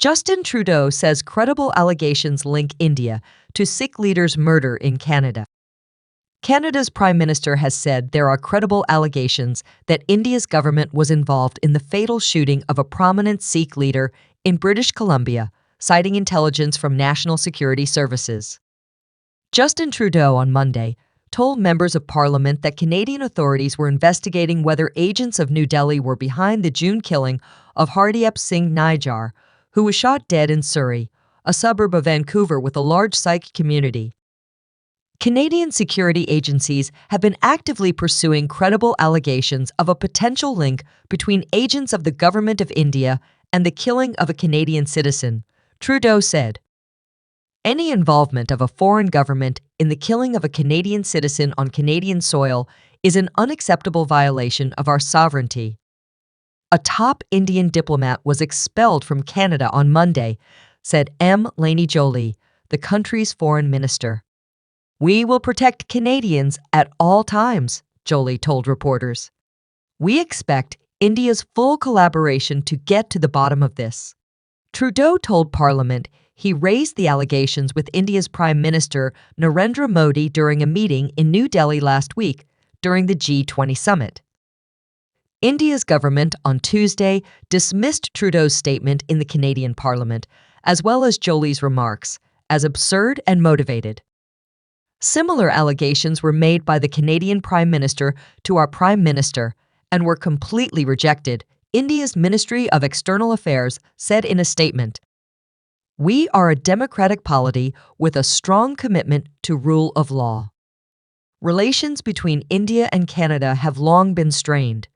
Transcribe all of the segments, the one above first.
Justin Trudeau says credible allegations link India to Sikh leader's murder in Canada. Canada's Prime Minister has said there are credible allegations that India's government was involved in the fatal shooting of a prominent Sikh leader in British Columbia, citing intelligence from National Security Services. Justin Trudeau on Monday told members of Parliament that Canadian authorities were investigating whether agents of New Delhi were behind the June killing of Hardeep Singh Nijjar, who was shot dead in Surrey, a suburb of Vancouver with a large Sikh community. Canadian security agencies have been actively pursuing credible allegations of a potential link between agents of the Government of India and the killing of a Canadian citizen, Trudeau said. Any involvement of a foreign government in the killing of a Canadian citizen on Canadian soil is an unacceptable violation of our sovereignty. A top Indian diplomat was expelled from Canada on Monday, said M. Lainey Jolie, the country's foreign minister. "We will protect Canadians at all times," Jolie told reporters. "We expect India's full collaboration to get to the bottom of this." Trudeau told Parliament he raised the allegations with India's Prime Minister Narendra Modi during a meeting in New Delhi last week during the G20 summit. India's government on Tuesday dismissed Trudeau's statement in the Canadian Parliament, as well as Jolie's remarks, as absurd and motivated. Similar allegations were made by the Canadian Prime Minister to our Prime Minister and were completely rejected, India's Ministry of External Affairs said in a statement. "We are a democratic polity with a strong commitment to rule of law. Relations between India and Canada have long been strained."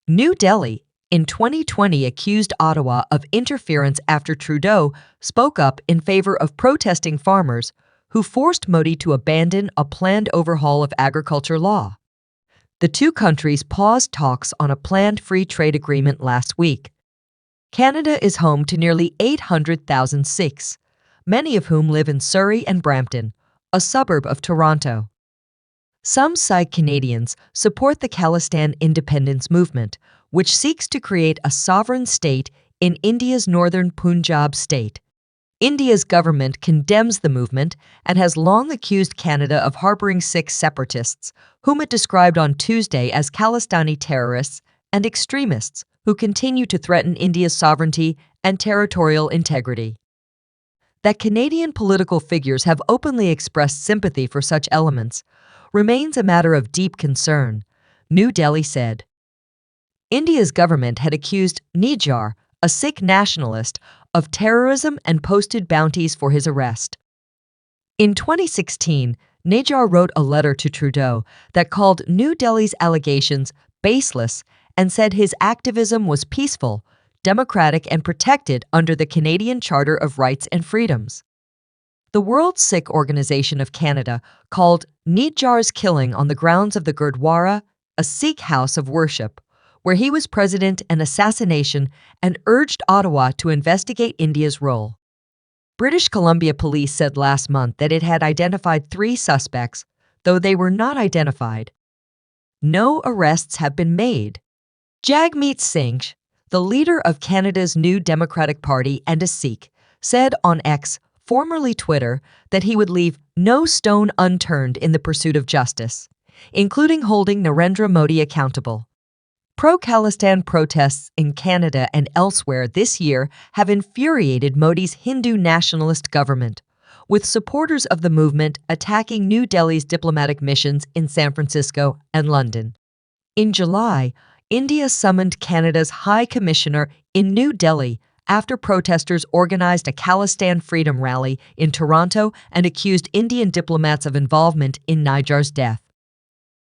New Delhi, in 2020, accused Ottawa of interference after Trudeau spoke up in favor of protesting farmers who forced Modi to abandon a planned overhaul of agriculture law. The two countries paused talks on a planned free trade agreement last week. Canada is home to nearly 800,000 Sikhs, many of whom live in Surrey and Brampton, a suburb of Toronto. Some Sikh Canadians support the Khalistan independence movement, which seeks to create a sovereign state in India's northern Punjab state. India's government condemns the movement and has long accused Canada of harboring Sikh separatists, whom it described on Tuesday as Khalistani terrorists and extremists who continue to threaten India's sovereignty and territorial integrity. That Canadian political figures have openly expressed sympathy for such elements remains a matter of deep concern, New Delhi said. India's government had accused Nijjar, a Sikh nationalist, of terrorism and posted bounties for his arrest. In 2016, Nijjar wrote a letter to Trudeau that called New Delhi's allegations baseless and said his activism was peaceful, democratic, and protected under the Canadian Charter of Rights and Freedoms. The World Sikh Organization of Canada called Nijjar's killing on the grounds of the Gurdwara, a Sikh house of worship, where he was president, an assassination, and urged Ottawa to investigate India's role. British Columbia police said last month that it had identified 3 suspects, though they were not identified. No arrests have been made. Jagmeet Singh, the leader of Canada's New Democratic Party and a Sikh, said on X, formerly Twitter, that he would leave no stone unturned in the pursuit of justice, including holding Narendra Modi accountable. Pro-Khalistan protests in Canada and elsewhere this year have infuriated Modi's Hindu nationalist government, with supporters of the movement attacking New Delhi's diplomatic missions in San Francisco and London. In July, India summoned Canada's High Commissioner in New Delhi after protesters organized a Khalistan freedom rally in Toronto and accused Indian diplomats of involvement in Nijjar's death.